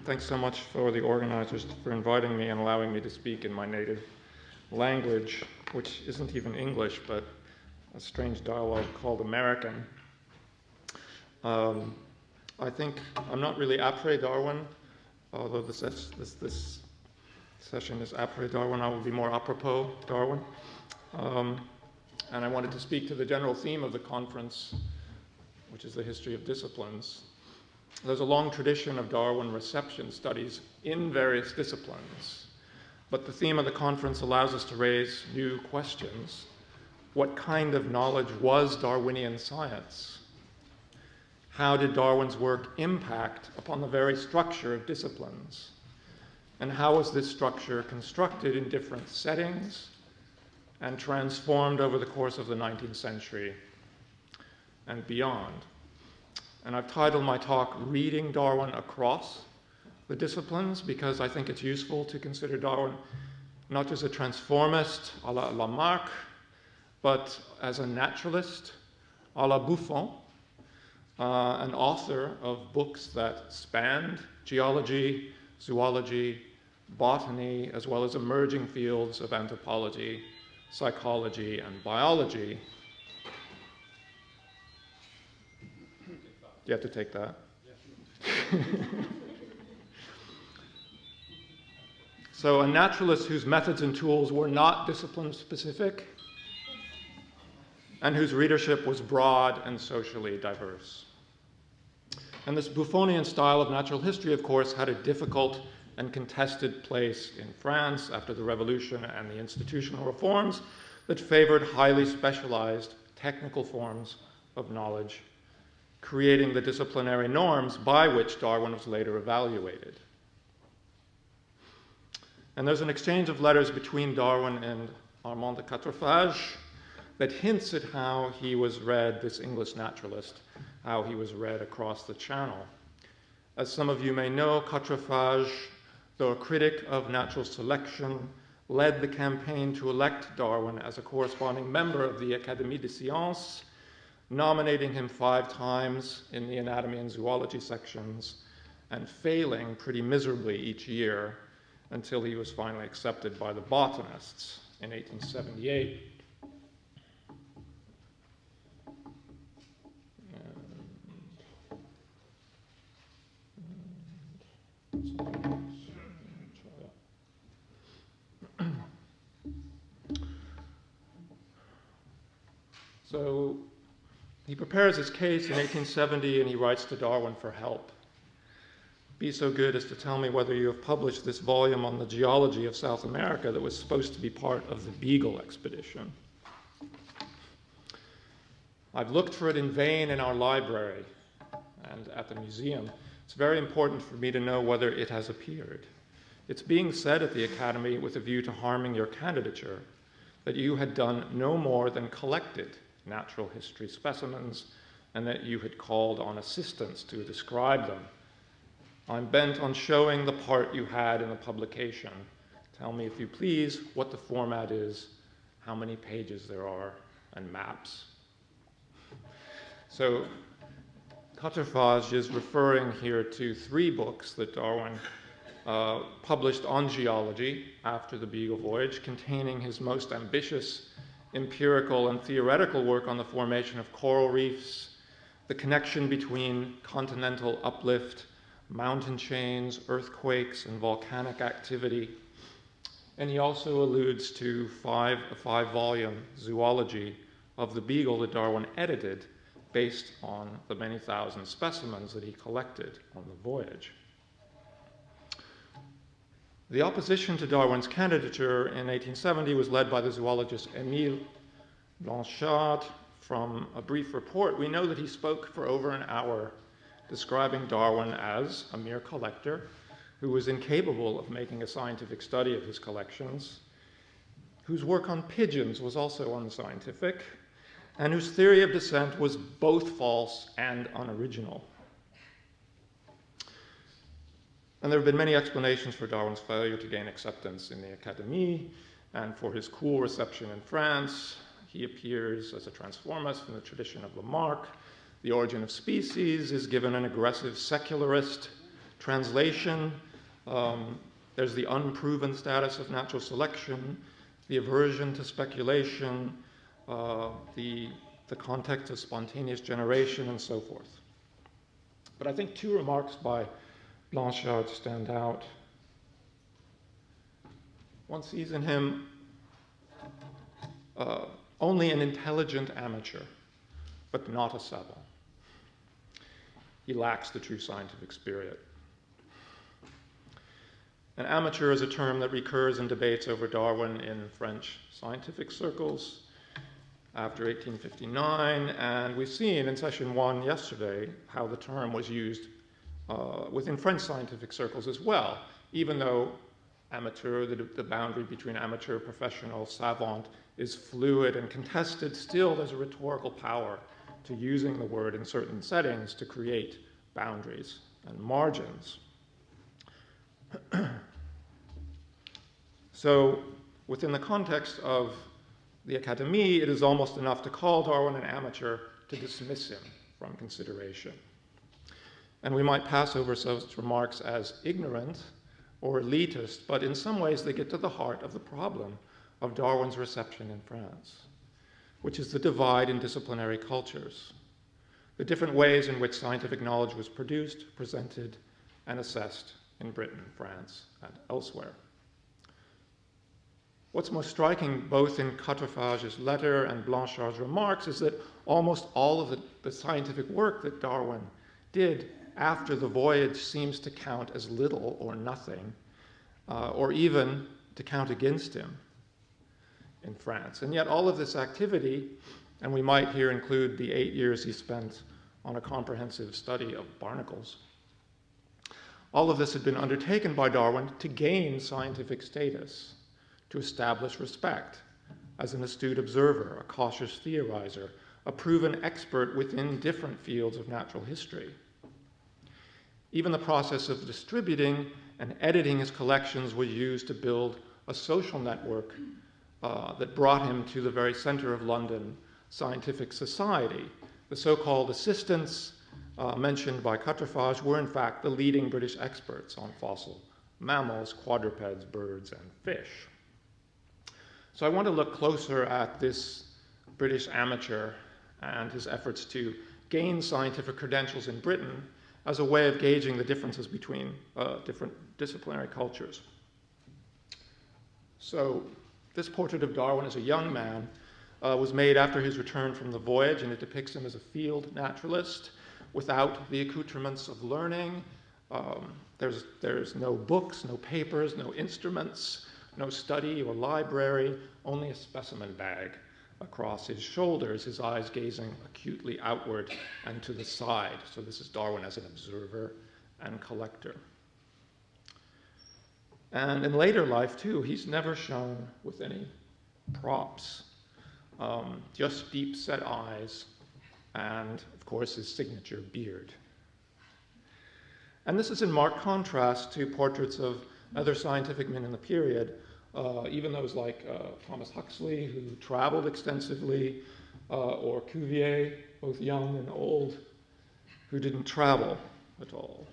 Thanks so much for the organizers for inviting me and allowing me to speak in my native language, which isn't even English, but a strange dialogue called American. I think I'm not really après Darwin, although this session is après Darwin. I will be more apropos Darwin. And I wanted to speak to the general theme of the conference, which is the history of disciplines. There's a long tradition of Darwin reception studies in various disciplines, but the theme of the conference allows us to raise new questions. What kind of knowledge was Darwinian science? How did Darwin's work impact upon the very structure of disciplines? And how was this structure constructed in different settings and transformed over the course of the 19th century and beyond? And I've titled my talk, Reading Darwin Across the Disciplines, because I think it's useful to consider Darwin not as a transformist a la Lamarck, but as a naturalist a la Buffon, an author of books that spanned geology, zoology, botany, as well as emerging fields of anthropology, psychology, and biology. You have to take that. Yeah. So a naturalist whose methods and tools were not discipline-specific and whose readership was broad and socially diverse. And this Buffonian style of natural history, of course, had a difficult and contested place in France after the Revolution and the institutional reforms that favored highly specialized technical forms of knowledge, creating the disciplinary norms by which Darwin was later evaluated. And there's an exchange of letters between Darwin and Armand de Quatrefages that hints at how he was read, this English naturalist, how he was read across the Channel. As some of you may know, Quatrefages, though a critic of natural selection, led the campaign to elect Darwin as a corresponding member of the Académie des Sciences, nominating him 5 times in the anatomy and zoology sections, and failing pretty miserably each year until he was finally accepted by the botanists in 1878. So he prepares his case in 1870 and he writes to Darwin for help. Be so good as to tell me whether you have published this volume on the geology of South America that was supposed to be part of the Beagle expedition. I've looked for it in vain in our library and at the museum. It's very important for me to know whether it has appeared. It's being said at the Academy with a view to harming your candidature that you had done no more than collected natural history specimens and that you had called on assistants to describe them. I'm bent on showing the part you had in the publication. Tell me, if you please, what the format is, how many pages there are, and maps. So Quatrefages is referring here to 3 books that Darwin published on geology after the Beagle voyage, containing his most ambitious empirical and theoretical work on the formation of coral reefs, the connection between continental uplift, mountain chains, earthquakes, and volcanic activity. And he also alludes to a 5-volume zoology of the Beagle that Darwin edited based on the many thousand specimens that he collected on the voyage. The opposition to Darwin's candidature in 1870 was led by the zoologist Émile Blanchard. From a brief report, we know that he spoke for over an hour, describing Darwin as a mere collector who was incapable of making a scientific study of his collections, whose work on pigeons was also unscientific, and whose theory of descent was both false and unoriginal. And there have been many explanations for Darwin's failure to gain acceptance in the Académie and for his cool reception in France. He appears as a transformist in the tradition of Lamarck. The Origin of Species is given an aggressive secularist translation, there's the unproven status of natural selection, the aversion to speculation, the context of spontaneous generation, and so forth. But I think two remarks by Blanchard stand out. One sees in him only an intelligent amateur, but not a savant. He lacks the true scientific spirit. An amateur is a term that recurs in debates over Darwin in French scientific circles after 1859, and we've seen in session 1 yesterday how the term was used within French scientific circles as well, even though amateur, the boundary between amateur, professional, savant is fluid and contested, still there's a rhetorical power to using the word in certain settings to create boundaries and margins. So within the context of the Académie, it is almost enough to call Darwin an amateur to dismiss him from consideration. And we might pass over such remarks as ignorant or elitist, but in some ways they get to the heart of the problem of Darwin's reception in France, which is the divide in disciplinary cultures, the different ways in which scientific knowledge was produced, presented, and assessed in Britain, France, and elsewhere. What's most striking both in Quatrefages' letter and Blanchard's remarks is that almost all of the scientific work that Darwin did after the voyage seems to count as little or nothing, or even to count against him in France. And yet all of this activity, and we might here include the 8 years he spent on a comprehensive study of barnacles, all of this had been undertaken by Darwin to gain scientific status, to establish respect as an astute observer, a cautious theorizer, a proven expert within different fields of natural history. Even the process of distributing and editing his collections was used to build a social network that brought him to the very center of London scientific society. The so-called assistants mentioned by Quatrefages were in fact the leading British experts on fossil mammals, quadrupeds, birds, and fish. So I want to look closer at this British amateur and his efforts to gain scientific credentials in Britain as a way of gauging the differences between different disciplinary cultures. So this portrait of Darwin as a young man was made after his return from the voyage, and it depicts him as a field naturalist without the accoutrements of learning. There's no books, no papers, no instruments, no study or library, only a specimen bag across his shoulders, his eyes gazing acutely outward and to the side. So this is Darwin as an observer and collector. And in later life, too, he's never shown with any props, just deep-set eyes and, of course, his signature beard. And this is in marked contrast to portraits of other scientific men in the period, even those like Thomas Huxley, who traveled extensively, or Cuvier, both young and old, who didn't travel at all.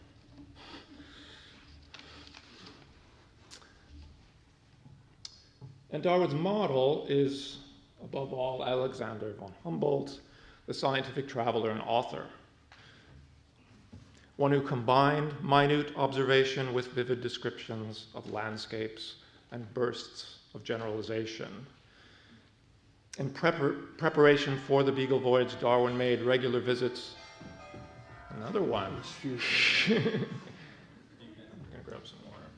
And Darwin's model is, above all, Alexander von Humboldt, the scientific traveler and author, one who combined minute observation with vivid descriptions of landscapes and bursts of generalization. In preparation for the Beagle voyage, Darwin made regular visits. Another one. I'm going to grab some water.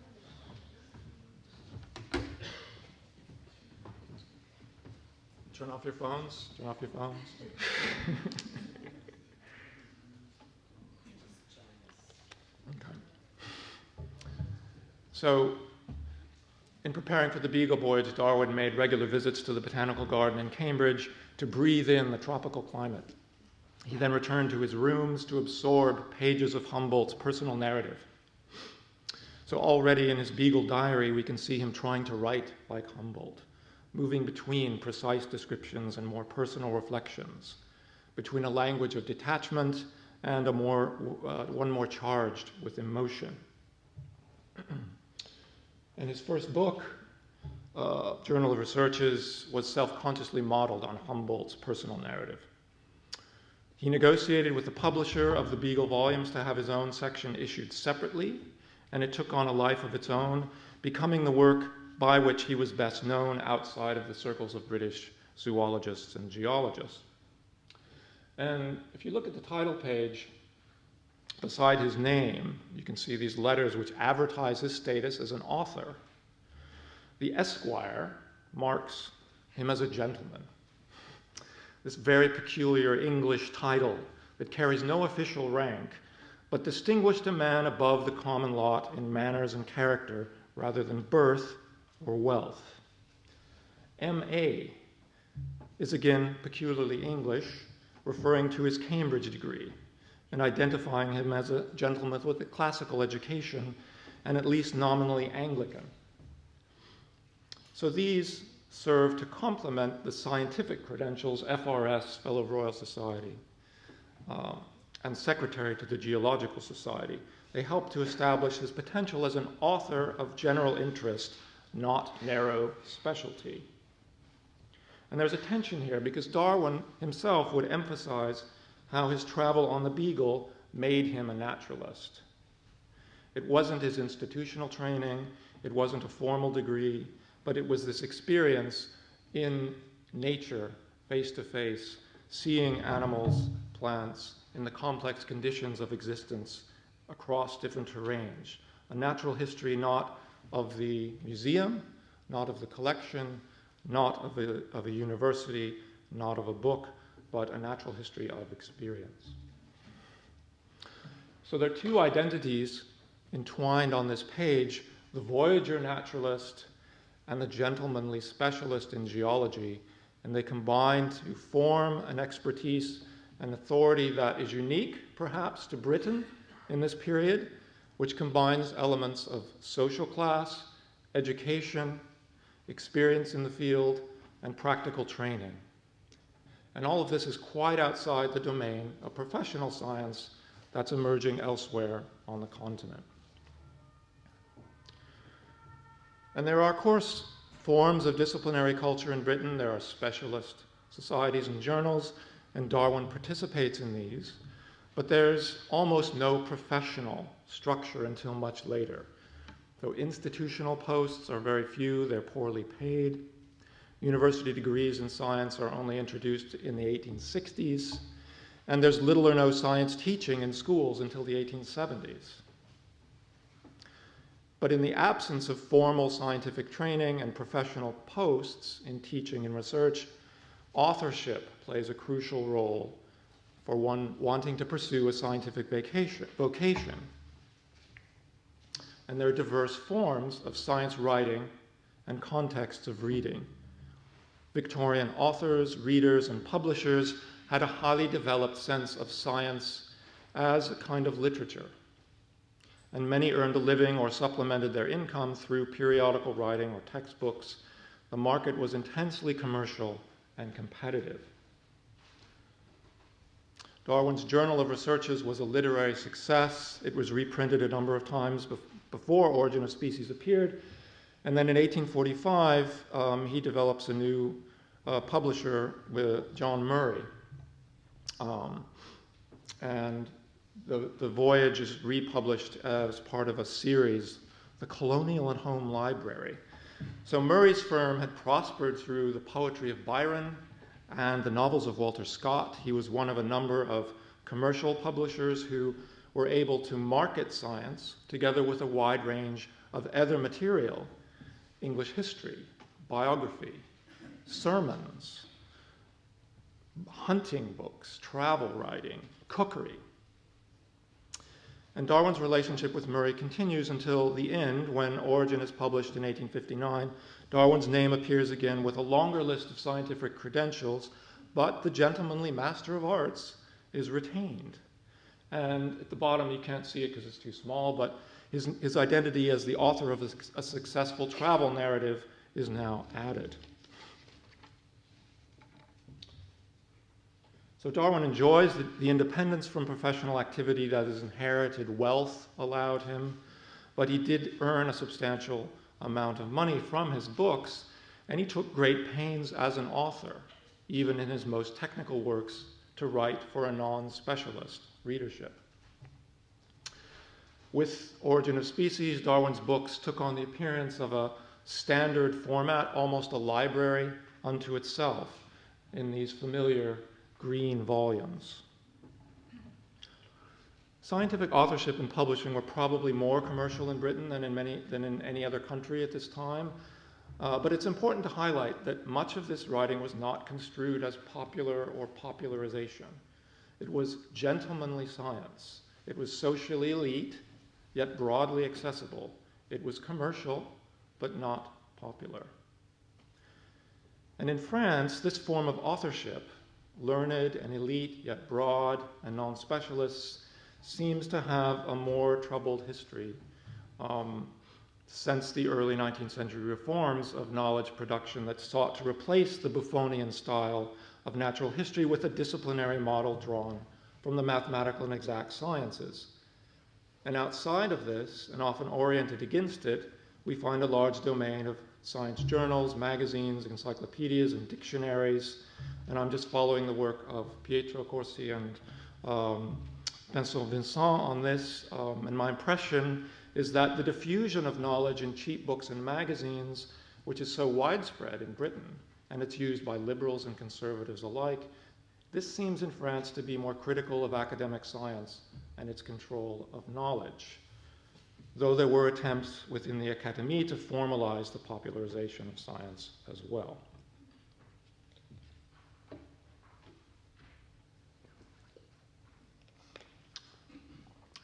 Turn off your phones. Turn off your phones. Okay. So, in preparing for the Beagle voyage, Darwin made regular visits to the Botanical Garden in Cambridge to breathe in the tropical climate. He then returned to his rooms to absorb pages of Humboldt's personal narrative. So already in his Beagle diary, we can see him trying to write like Humboldt, moving between precise descriptions and more personal reflections, between a language of detachment and one more charged with emotion. And his first book, Journal of Researches, was self-consciously modeled on Humboldt's personal narrative. He negotiated with the publisher of the Beagle volumes to have his own section issued separately, and it took on a life of its own, becoming the work by which he was best known outside of the circles of British zoologists and geologists. And if you look at the title page, beside his name, you can see these letters which advertise his status as an author. The Esquire marks him as a gentleman. This very peculiar English title that carries no official rank, but distinguished a man above the common lot in manners and character rather than birth or wealth. M.A. is again peculiarly English, referring to his Cambridge degree and identifying him as a gentleman with a classical education and at least nominally Anglican. So these serve to complement the scientific credentials, FRS, Fellow of Royal Society, and Secretary to the Geological Society. They help to establish his potential as an author of general interest, not narrow specialty. And there's a tension here because Darwin himself would emphasize how his travel on the Beagle made him a naturalist. It wasn't his institutional training, it wasn't a formal degree, but it was this experience in nature, face to face, seeing animals, plants, in the complex conditions of existence across different terrains. A natural history not of the museum, not of the collection, not of a university, not of a book, but a natural history of experience. So there are two identities entwined on this page, the voyager naturalist and the gentlemanly specialist in geology, and they combine to form an expertise and authority that is unique, perhaps, to Britain in this period, which combines elements of social class, education, experience in the field, and practical training. And all of this is quite outside the domain of professional science that's emerging elsewhere on the continent. And there are, of course, forms of disciplinary culture in Britain. There are specialist societies and journals, and Darwin participates in these. But there's almost no professional structure until much later. So institutional posts are very few, they're poorly paid. University degrees in science are only introduced in the 1860s, and there's little or no science teaching in schools until the 1870s. But in the absence of formal scientific training and professional posts in teaching and research, authorship plays a crucial role for one wanting to pursue a scientific vocation. And there are diverse forms of science writing and contexts of reading. Victorian authors, readers, and publishers had a highly developed sense of science as a kind of literature. And many earned a living or supplemented their income through periodical writing or textbooks. The market was intensely commercial and competitive. Darwin's Journal of Researches was a literary success. It was reprinted a number of times before Origin of Species appeared. And then in 1845, he develops a new publisher with John Murray. And the voyage is republished as part of a series, the Colonial and Home Library. So Murray's firm had prospered through the poetry of Byron and the novels of Walter Scott. He was one of a number of commercial publishers who were able to market science together with a wide range of other material, English history, biography, sermons, hunting books, travel writing, cookery. And Darwin's relationship with Murray continues until the end, when Origin is published in 1859. Darwin's name appears again with a longer list of scientific credentials, but the gentlemanly Master of Arts is retained. And at the bottom, you can't see it because it's too small, but his identity as the author of a successful travel narrative is now added. So Darwin enjoys the independence from professional activity that his inherited wealth allowed him, but he did earn a substantial amount of money from his books, and he took great pains as an author, even in his most technical works, to write for a non-specialist readership. With Origin of Species, Darwin's books took on the appearance of a standard format, almost a library unto itself, in these familiar green volumes. Scientific authorship and publishing were probably more commercial in Britain than in any other country at this time. But it's important to highlight that much of this writing was not construed as popular or popularization. It was gentlemanly science. It was socially elite, yet broadly accessible. It was commercial, but not popular. And in France, this form of authorship, learned and elite, yet broad and non-specialists, seems to have a more troubled history since the early 19th century reforms of knowledge production that sought to replace the Buffonian style of natural history with a disciplinary model drawn from the mathematical and exact sciences. And outside of this, and often oriented against it, we find a large domain of science journals, magazines, encyclopedias, and dictionaries. And I'm just following the work of Pietro Corsi and Vincent Vincent on this. And my impression is that the diffusion of knowledge in cheap books and magazines, which is so widespread in Britain, and it's used by liberals and conservatives alike, this seems in France to be more critical of academic science and its control of knowledge, though there were attempts within the Académie to formalize the popularization of science as well.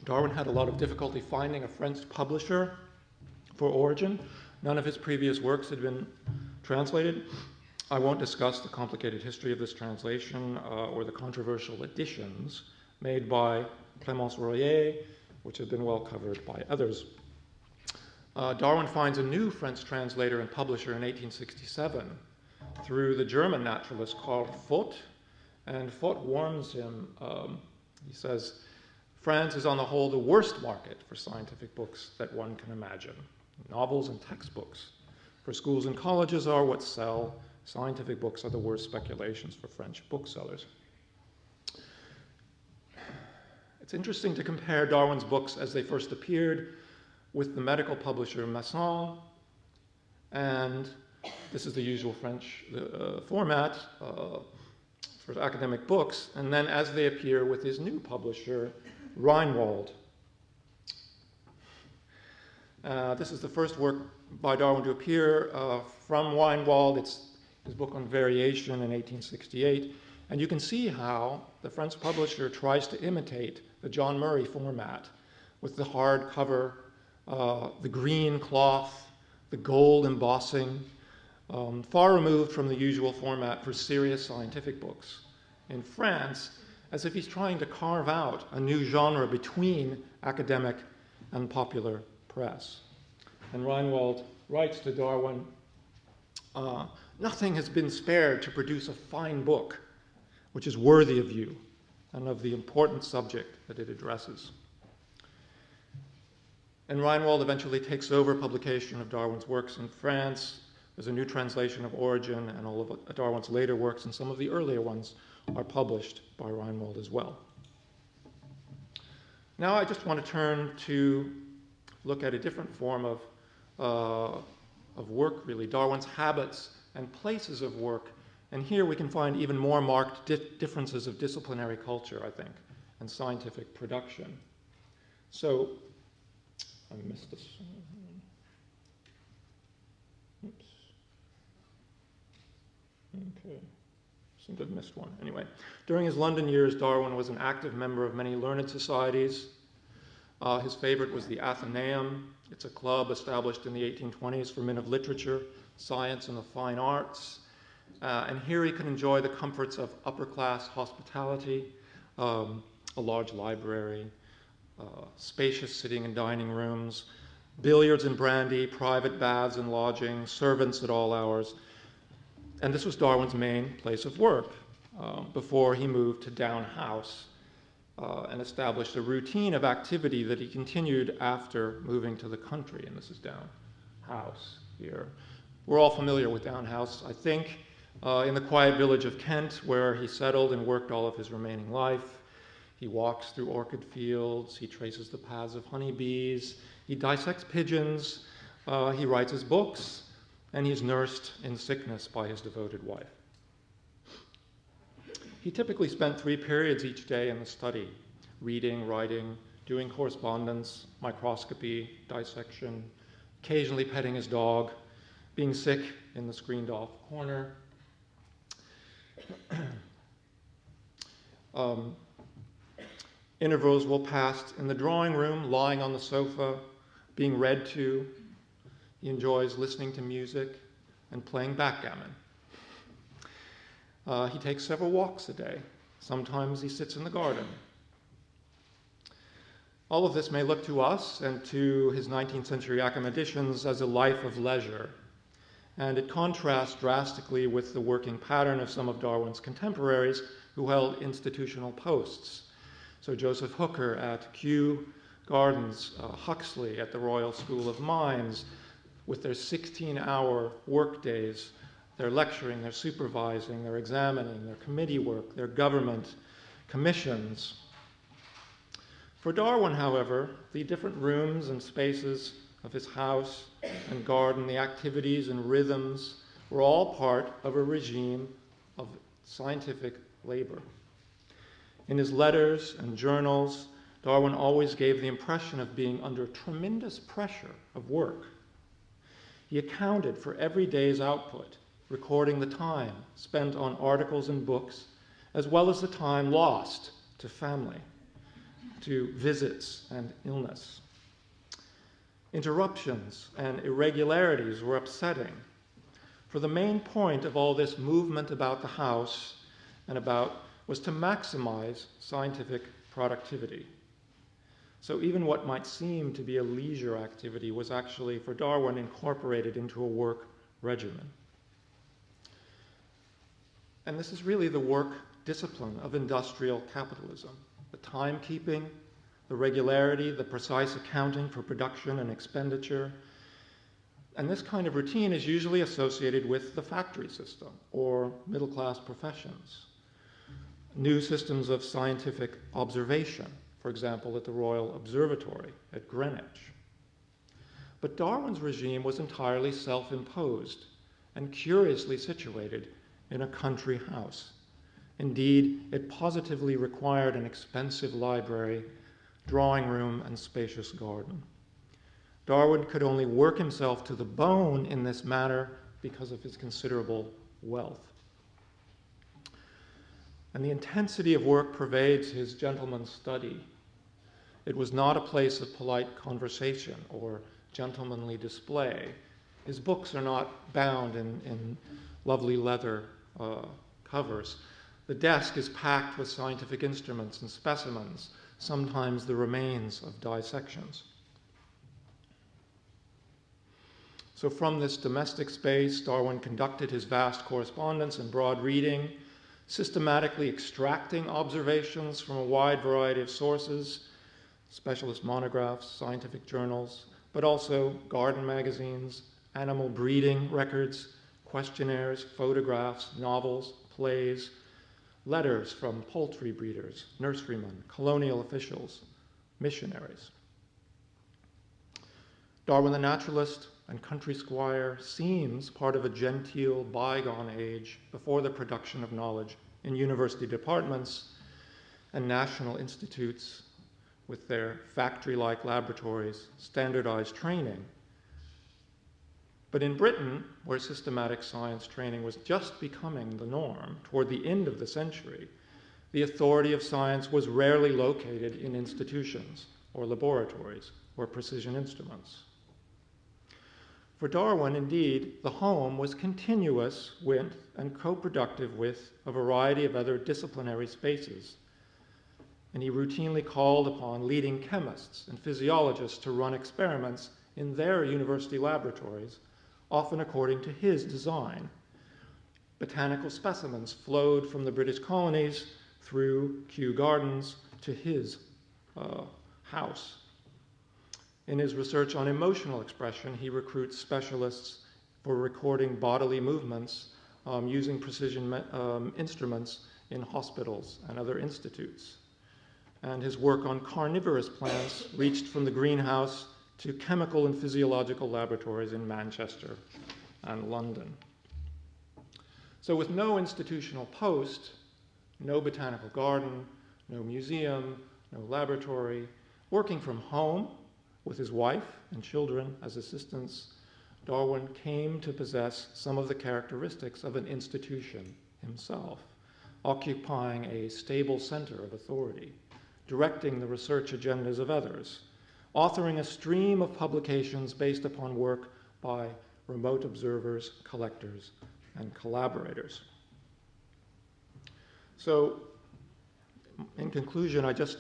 Darwin had a lot of difficulty finding a French publisher for Origin. None of his previous works had been translated. I won't discuss the complicated history of this translation or the controversial editions made by Clémence Royer, which have been well covered by others. Darwin finds a new French translator and publisher in 1867 through the German naturalist Karl Vogt, and Vogt warns him. He says, France is on the whole the worst market for scientific books that one can imagine. Novels and textbooks for schools and colleges are what sell. Scientific books are the worst speculations for French booksellers. It's interesting to compare Darwin's books as they first appeared with the medical publisher Masson, and this is the usual French format for academic books, and then as they appear with his new publisher, Reinwald. This is the first work by Darwin to appear from Reinwald. It's his book on variation in 1868. And you can see how the French publisher tries to imitate the John Murray format with the hard cover, the green cloth, the gold embossing, far removed from the usual format for serious scientific books. In France, as if he's trying to carve out a new genre between academic and popular press. And Reinwald writes to Darwin, nothing has been spared to produce a fine book which is worthy of you and of the important subject that it addresses. And Reinwald eventually takes over publication of Darwin's works in France. There's a new translation of Origin, and all of Darwin's later works and some of the earlier ones are published by Reinwald as well. Now I just want to turn to look at a different form of work, really, Darwin's habits and places of work. And here we can find even more marked differences of disciplinary culture, I think, and scientific production. So, I missed this. Oops. Okay. Seemed to have missed one. Anyway, during his London years, Darwin was an active member of many learned societies. His favorite was the Athenaeum. It's a club established in the 1820s for men of literature, science, and the fine arts. And here he could enjoy the comforts of upper-class hospitality, a large library, spacious sitting and dining rooms, billiards and brandy, private baths and lodging, servants at all hours. And this was Darwin's main place of work before he moved to Down House and established a routine of activity that he continued after moving to the country. And this is Down House here. We're all familiar with Down House, I think, in the quiet village of Kent, where he settled and worked all of his remaining life. He walks through orchid fields, he traces the paths of honeybees, he dissects pigeons, he writes his books, and he's nursed in sickness by his devoted wife. He typically spent 3 periods each day in the study, reading, writing, doing correspondence, microscopy, dissection, occasionally petting his dog, being sick in the screened-off corner. Intervals will pass in the drawing room, lying on the sofa, being read to. He enjoys listening to music and playing backgammon. He takes several walks a day. Sometimes he sits in the garden. All of this may look to us and to his 19th century academicians as a life of leisure, and it contrasts drastically with the working pattern of some of Darwin's contemporaries who held institutional posts. So Joseph Hooker at Kew Gardens, Huxley at the Royal School of Mines, with their 16-hour work days, their lecturing, their supervising, their examining, their committee work, their government commissions. For Darwin, however, the different rooms and spaces of his house and garden, the activities and rhythms, were all part of a regime of scientific labor. In his letters and journals, Darwin always gave the impression of being under tremendous pressure of work. He accounted for every day's output, recording the time spent on articles and books, as well as the time lost to family, to visits and illness. Interruptions and irregularities were upsetting, for the main point of all this movement about the house and about was to maximize scientific productivity. So even what might seem to be a leisure activity was actually, for Darwin, incorporated into a work regimen. And this is really the work discipline of industrial capitalism, the timekeeping, the regularity, the precise accounting for production and expenditure. And this kind of routine is usually associated with the factory system or middle-class professions. New systems of scientific observation, for example, at the Royal Observatory at Greenwich. But Darwin's regime was entirely self-imposed and curiously situated in a country house. Indeed, it positively required an expensive library, drawing room, and spacious garden. Darwin could only work himself to the bone in this manner because of his considerable wealth. And the intensity of work pervades his gentleman's study. It was not a place of polite conversation or gentlemanly display. His books are not bound in lovely leather covers. The desk is packed with scientific instruments and specimens, sometimes the remains of dissections. So from this domestic space, Darwin conducted his vast correspondence and broad reading, systematically extracting observations from a wide variety of sources, specialist monographs, scientific journals, but also garden magazines, animal breeding records, questionnaires, photographs, novels, plays, letters from poultry breeders, nurserymen, colonial officials, missionaries. Darwin the naturalist and country squire seems part of a genteel bygone age before the production of knowledge in university departments and national institutes with their factory-like laboratories, standardized training. But in Britain, where systematic science training was just becoming the norm toward the end of the century, the authority of science was rarely located in institutions or laboratories or precision instruments. For Darwin, indeed, the home was continuous with and co-productive with a variety of other disciplinary spaces, and he routinely called upon leading chemists and physiologists to run experiments in their university laboratories, often according to his design. Botanical specimens flowed from the British colonies through Kew Gardens to his house. In his research on emotional expression, he recruits specialists for recording bodily movements using precision instruments in hospitals and other institutes. And his work on carnivorous plants reached from the greenhouse to chemical and physiological laboratories in Manchester and London. So with no institutional post, no botanical garden, no museum, no laboratory, working from home with his wife and children as assistants, Darwin came to possess some of the characteristics of an institution himself, occupying a stable center of authority, directing the research agendas of others, authoring a stream of publications based upon work by remote observers, collectors, and collaborators. So, in conclusion, I just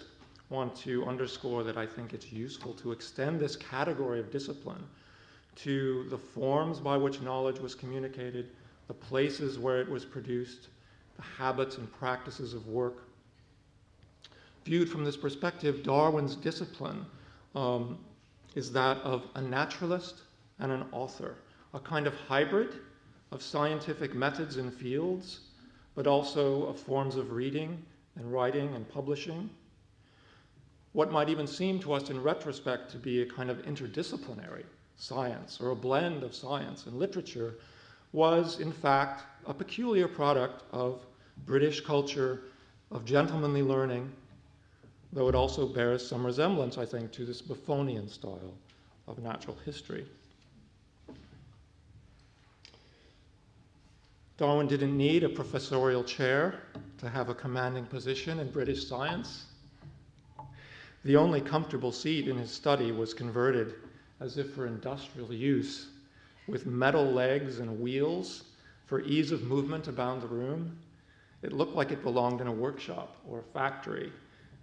want to underscore that I think it's useful to extend this category of discipline to the forms by which knowledge was communicated, the places where it was produced, the habits and practices of work. Viewed from this perspective, Darwin's discipline is that of a naturalist and an author, a kind of hybrid of scientific methods and fields, but also of forms of reading and writing and publishing. What might even seem to us in retrospect to be a kind of interdisciplinary science or a blend of science and literature was, in fact, a peculiar product of British culture, of gentlemanly learning, though it also bears some resemblance, I think, to this Buffonian style of natural history. Darwin didn't need a professorial chair to have a commanding position in British science. The only comfortable seat in his study was converted, as if for industrial use, with metal legs and wheels for ease of movement about the room. It looked like it belonged in a workshop or a factory,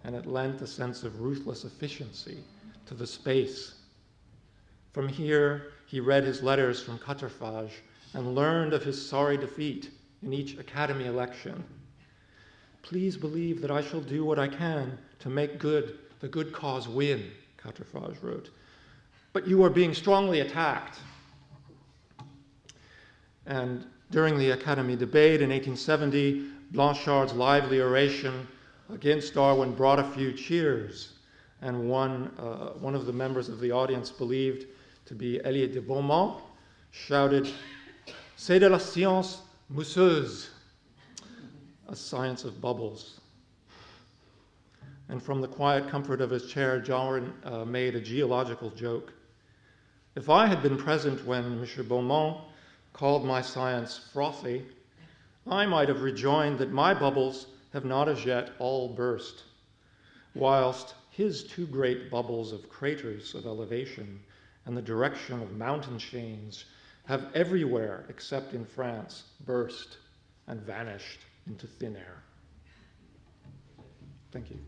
and it lent a sense of ruthless efficiency to the space. From here, he read his letters from Quatrefages and learned of his sorry defeat in each Academy election. Please believe that I shall do what I can to make good the good cause win, Quatrefages wrote. But you are being strongly attacked. And during the Academy debate in 1870, Blanchard's lively oration against Darwin brought a few cheers, and one of the members of the audience, believed to be Eliot de Beaumont, shouted, "C'est de la science mousseuse," a science of bubbles. And from the quiet comfort of his chair, Darwin made a geological joke. If I had been present when M. Beaumont called my science frothy, I might have rejoined that my bubbles have not as yet all burst, whilst his two great bubbles of craters of elevation and the direction of mountain chains have everywhere, except in France, burst and vanished into thin air. Thank you.